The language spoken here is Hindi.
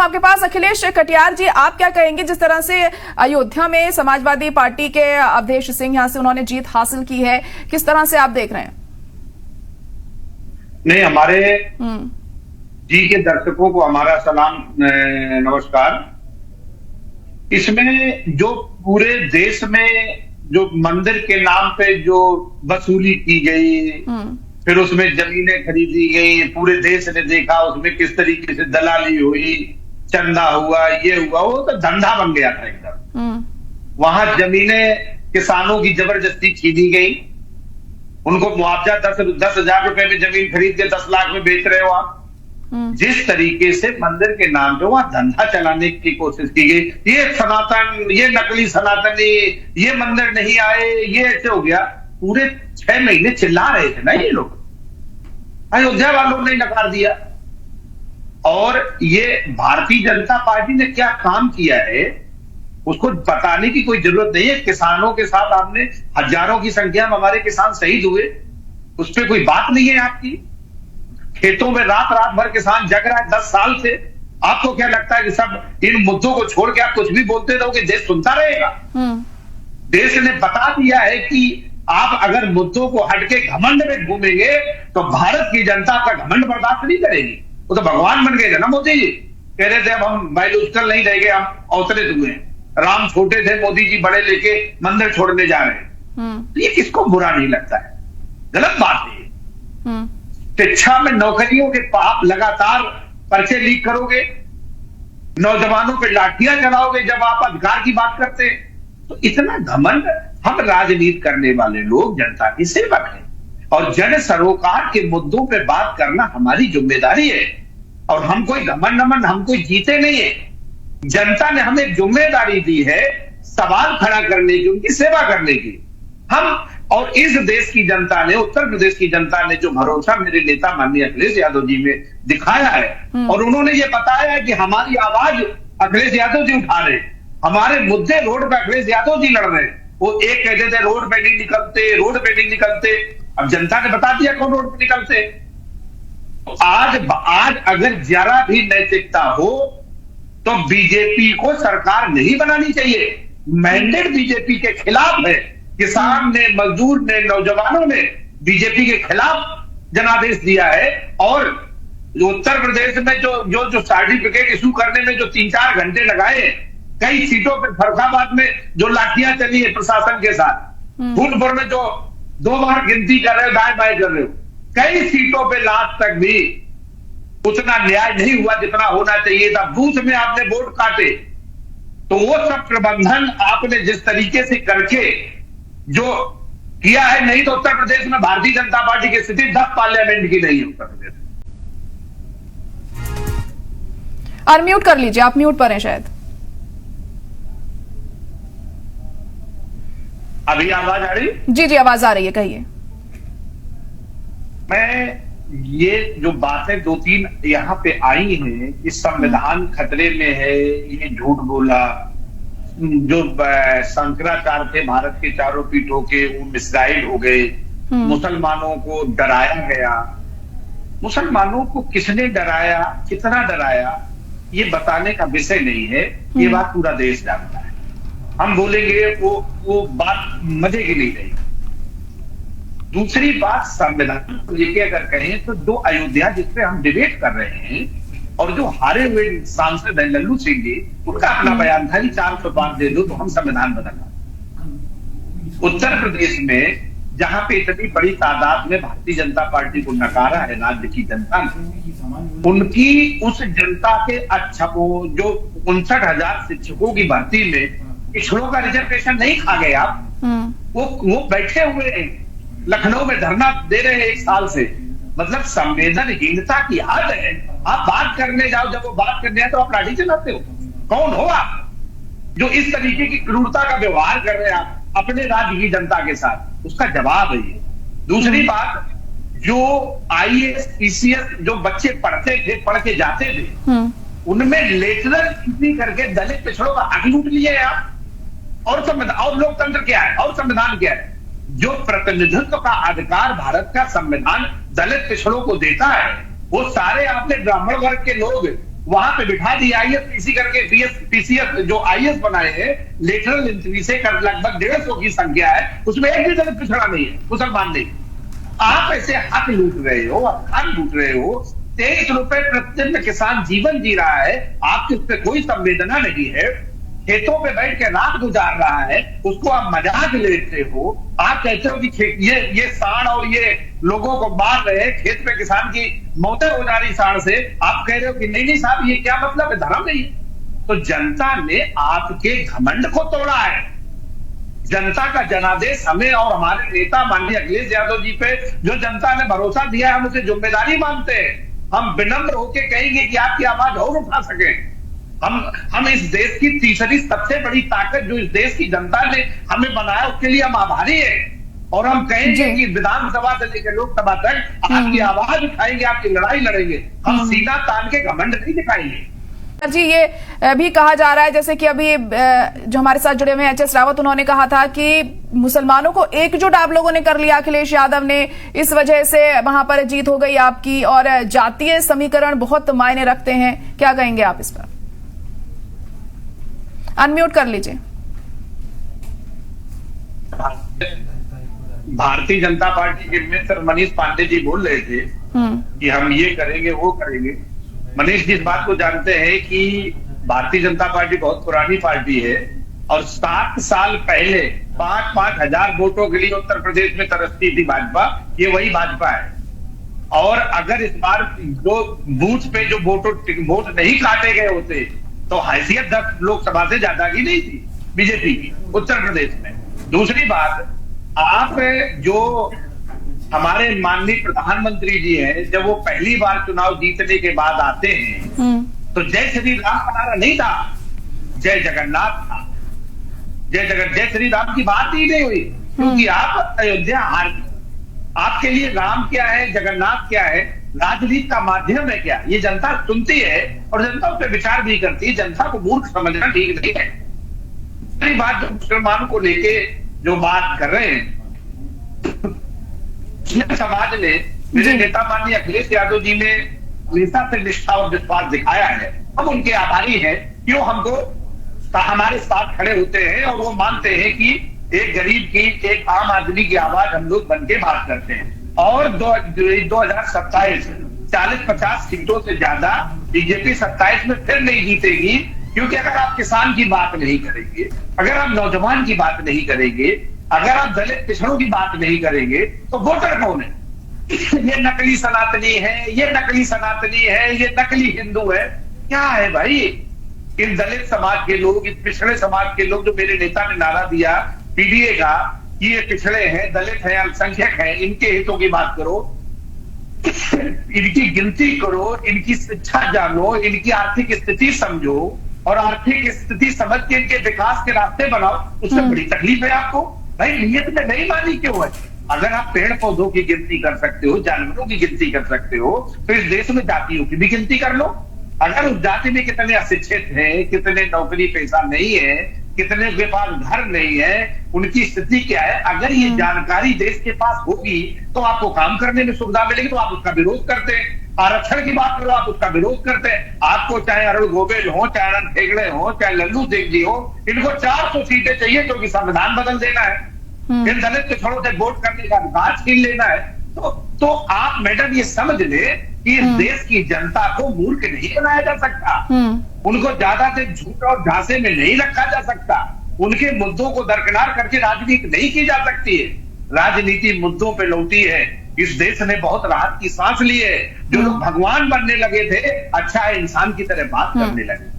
आपके पास। अखिलेश कटियार जी, आप क्या कहेंगे जिस तरह से अयोध्या में समाजवादी पार्टी के अवधेश सिंह यहां से उन्होंने जीत हासिल की है, किस तरह से आप देख रहे हैं? नहीं, हमारे जी के दर्शकों को हमारा सलाम, नमस्कार। इसमें जो पूरे देश में जो मंदिर के नाम पे जो वसूली की गई, फिर उसमें जमीनें खरीदी गई, पूरे देश ने देखा उसमें किस तरीके से दलाली हुई, चंदा हुआ, ये हुआ, वो तो धंधा बन गया था एकदम। वहां जमीनें किसानों की जबरदस्ती छीनी गई, उनको मुआवजा 10,000 रुपए में जमीन खरीद के 10 लाख में बेच रहे हो आप। जिस तरीके से मंदिर के नाम पे वहां धंधा चलाने की कोशिश की गई, ये सनातन, ये नकली सनातनी, ये मंदिर नहीं आए, ये ऐसे हो गया। पूरे 6 महीने चिल्ला रहे थे ना ये लोग, अयोध्या वालों ने नकार दिया। और ये भारतीय जनता पार्टी ने क्या काम किया है उसको बताने की कोई जरूरत नहीं है। किसानों के साथ आपने हजारों की संख्या में हमारे किसान शहीद हुए, उस पर कोई बात नहीं है आपकी। खेतों में रात रात भर किसान जग रहा है 10 साल से। आपको क्या लगता है कि सब इन मुद्दों को छोड़ के आप कुछ भी बोलते रहोगे, देश सुनता रहेगा? देश ने बता दिया है कि आप अगर मुद्दों को हटके घमंड में घूमेंगे तो भारत की जनता का घमंड बर्दाश्त नहीं करेगी। वो तो भगवान बन गए थे ना मोदी जी, कह रहे थे अब हम बायोलॉजिकल नहीं रहेंगे, हम अवतरित हुए। राम छोटे थे, मोदी जी बड़े लेके मंदिर छोड़ने जा रहे हैं। तो ये किसको बुरा नहीं लगता है? गलत बात है। शिक्षा में नौकरियों के पाप लगातार पर्चे लीक करोगे, नौजवानों पे लाठियां चलाओगे जब आप अधिकार की बात करते हैं, तो इतना घमंड। हम राजनीति करने वाले लोग जनता की सेवक हैं और जन सरोकार के मुद्दों पे बात करना हमारी जिम्मेदारी है। और हम कोई घमंड नमन, हम कोई जीते नहीं है। जनता ने हमें जिम्मेदारी दी है सवाल खड़ा करने की, उनकी सेवा करने की। हम और इस देश की जनता ने, उत्तर प्रदेश की जनता ने जो भरोसा मेरे नेता माननीय अखिलेश यादव जी में दिखाया है, और उन्होंने ये बताया है कि हमारी आवाज अखिलेश यादव जी उठा रहे, हमारे मुद्दे रोड पे अखिलेश यादव जी लड़ रहे हैं। वो एक कहते थे रोड पे नहीं निकलते, रोड पे नहीं निकलते, अब जनता ने बता दिया कौन रोड पे निकलते। तो आज अगर जरा भी नैतिकता हो तो बीजेपी को सरकार नहीं बनानी चाहिए। मैंडेट बीजेपी के खिलाफ है। किसान ने, मजदूर ने, नौजवानों ने बीजेपी के खिलाफ जनादेश दिया है। और उत्तर प्रदेश में जो सर्टिफिकेट इशू करने में जो 3-4 घंटे लगाए, कई सीटों पे फरुखाबाद में जो लाठियां चली है प्रशासन के साथ, फूलपुर में जो 2 बार गिनती कर रहे हो, दाएं बाएं कर रहे हो, कई सीटों पे लास्ट तक भी उतना न्याय नहीं हुआ जितना होना चाहिए था। बूथ में आपने वोट काटे, तो वो सब प्रबंधन आपने जिस तरीके से करके जो किया है, नहीं तो उत्तर प्रदेश में भारतीय जनता पार्टी की स्थिति 10 पार्लियामेंट की नहीं है उत्तर प्रदेश। अनम्यूट कर लीजिए, आप म्यूट पर हैं शायद। अभी आवाज आ रही? जी जी, आवाज आ रही है, कहिए। मैं ये जो बातें 2-3 यहाँ पे आई हैं कि संविधान खतरे में है, ये झूठ बोला, जो शंकराचार्य थे भारत के चारों पीठों के, वो मिसगाइड हो गए, मुसलमानों को डराया गया। मुसलमानों को किसने डराया, कितना डराया, ये बताने का विषय नहीं है। ये बात पूरा देश जानता है। हम बोलेंगे वो बात मजे की नहीं रही। दूसरी बात, संविधान को लेकर अगर कहें तो जो अयोध्या जिसपे हम डिबेट कर रहे हैं और जो हारे हुए सांसद है लल्लू सिंह जी, उनका अपना बयान था कि 400 पार दे दो तो हम संविधान बदलना। उत्तर प्रदेश में जहां पे इतनी बड़ी तादाद में भारतीय जनता पार्टी को नकारा है राज्य की जनता ने, उनकी उस जनता के जो 59,000 शिक्षकों की भर्ती में पिछड़ों का रिजर्वेशन नहीं खा गए आप। वो बैठे हुए हैं, लखनऊ में धरना दे रहे हैं 1 साल से। मतलब संवेदनहीनता की हद है। आप बात करने जाओ, जब वो बात करने आए तो आप लाठी चलाते हो। कौन हो आप जो इस तरीके की क्रूरता का व्यवहार कर रहे हैं आप अपने राज्य की जनता के साथ? उसका जवाब है ये। दूसरी बात, जो IAS PCS जो बच्चे पढ़ते थे, पढ़ के जाते थे, उनमें लेटरल एंट्री करके दलित पिछड़ों का हक लूट लिए आप। और संविधान और लोकतंत्र क्या है और संविधान क्या है? जो प्रतिनिधित्व का अधिकार भारत का संविधान दलित पिछड़ों को देता है, वो सारे आपने ब्राह्मण वर्ग के लोग वहां पे बिठा दिया आईएएस पीसी करके पीसीएस जो आईएएस बनाए हैं लेटरल एंट्री से कर लगभग 150 की संख्या है, उसमें एक भी दलित पिछड़ा नहीं है, मुसलमान नहीं। आप ऐसे हक लूट रहे हो, हक लूट रहे हो। 23 रुपए प्रतिदिन किसान जीवन जी रहा है, आपकी उस पर कोई संवेदना नहीं है। खेतों पे बैठ के रात गुजार रहा है, उसको आप मजाक लेते हो। आप कहते हो कि ये सांड और ये लोगों को मार रहे हैं, खेत पे किसान की मौतें हो जा रही सांड से। आप कह रहे हो कि नहीं साहब ये क्या मतलब है, धर्म नहीं है। तो जनता ने आपके घमंड को तोड़ा है। जनता का जनादेश हमें और हमारे नेता माननीय अखिलेश यादव जी पे जो जनता ने भरोसा दिया है, हम उसे जिम्मेदारी मानते हैं। हम विनम्र होकर कहेंगे कि आपकी आवाज और उठा सके। हम इस देश की तीसरी सबसे बड़ी ताकत जो इस देश की जनता ने हमें बनाया, उसके लिए हम आभारी हैं। और हम कहेंगे कि विधानसभा से लेकर लोकसभा तक आपकी आवाज उठाएंगे, आपकी लड़ाई लड़ेंगे। हम सीना तान के घमंड नहीं दिखाएंगे। जी, ये भी कहा जा रहा है, जैसे कि अभी जो हमारे साथ जुड़े हुए हैं एचएस रावत, उन्होंने कहा था कि मुसलमानों को एकजुट आप लोगों ने कर लिया, अखिलेश यादव ने, इस वजह से वहां पर जीत हो गई आपकी, और जातीय समीकरण बहुत मायने रखते हैं। क्या कहेंगे आप इस पर? अनम्यूट कर लीजिए। भारतीय जनता पार्टी के मित्र मनीष पांडे जी बोल रहे थे कि हम ये करेंगे वो करेंगे। मनीष जी इस बात को जानते हैं कि भारतीय जनता पार्टी बहुत पुरानी पार्टी है और 7 साल पहले 5-5 हजार वोटों के लिए उत्तर प्रदेश में तरसती थी भाजपा। ये वही भाजपा है। और अगर इस बार जो बूथ पे जो वोट नहीं काटे गए होते तो हैसियत 10 लोकसभा से ज्यादा की नहीं थी बीजेपी की उत्तर प्रदेश में। दूसरी बात, आप जो हमारे माननीय प्रधानमंत्री जी हैं, जब वो पहली बार चुनाव जीतने के बाद आते हैं तो जय श्री राम का नारा नहीं था, जय जगन्नाथ था। जय श्री राम की बात ही नहीं हुई, क्योंकि आप अयोध्या हार गए। आपके लिए राम क्या है, जगन्नाथ क्या है, राजनीति का माध्यम है क्या, ये जनता सुनती है और जनता उस पर विचार भी करती है। जनता को मूर्ख समझना ठीक नहीं है। दूसरी बात, जो मुसलमानों को लेके जो बात कर रहे हैं, समाज ने, मेरे नेता माननीय अखिलेश यादव जी ने हमेशा से निष्ठा और विश्वास दिखाया है। हम उनके आभारी हैं कि वो हमको हमारे साथ खड़े होते हैं और वो मानते हैं कि एक गरीब की, एक आम आदमी की आवाज हम लोग बनके बात करते हैं। और 2027 40-50 सीटों से ज्यादा बीजेपी 27 में फिर नहीं जीतेगी, क्योंकि अगर आप किसान की बात नहीं करेंगे, अगर आप नौजवान की बात नहीं करेंगे, अगर आप दलित पिछड़ों की बात नहीं करेंगे तो वोटर कौन है? ये नकली सनातनी है, ये नकली सनातनी है, ये नकली हिंदू है। क्या है भाई? इन दलित समाज के लोग, इस पिछड़े समाज के लोग, जो मेरे नेता ने नारा दिया पीडीए का कि ये पिछड़े हैं, दलित हैं, अल्पसंख्यक हैं, इनके हितों की बात करो, इनकी गिनती करो, इनकी शिक्षा जानो, इनकी आर्थिक स्थिति समझो और आर्थिक स्थिति समझ के इनके विकास के रास्ते बनाओ। उससे बड़ी तकलीफ है आपको? भाई नियत में नहीं मानी क्यों है? अगर आप पेड़ पौधों की गिनती कर सकते हो, जानवरों की गिनती कर सकते हो, तो इस देश में जातियों की भी गिनती कर लो। अगर उस जाति में कितने अशिक्षित हैं, कितने नौकरी पेशा नहीं है, कितने के पास घर नहीं है, उनकी स्थिति क्या है, अगर ये जानकारी देश के पास होगी तो आपको काम करने में सुविधा मिलेगी। तो आप उसका विरोध करते हैं। आरक्षण की बात करो, आप उसका विरोध करते हैं। आपको चाहे अरुण गोविल हो, चाहे अनंत हेगड़े हो, चाहे लल्लू सिंह जी हो, इनको 400 सीटें चाहिए क्योंकि संविधान बदल देना है, इन दलित पिछड़ों से वोट करने का अधिकार छीन लेना है। तो आप मैडम ये समझ ले कि इस देश की जनता को मूर्ख नहीं बनाया जा सकता, उनको ज्यादा से झूठ और झांसे में नहीं रखा जा सकता, उनके मुद्दों को दरकिनार करके राजनीति नहीं की जा सकती है। राजनीति मुद्दों पे लौटी है। इस देश ने बहुत राहत की सांस ली है। जो लोग भगवान बनने लगे थे, अच्छा है इंसान की तरह बात करने लगे।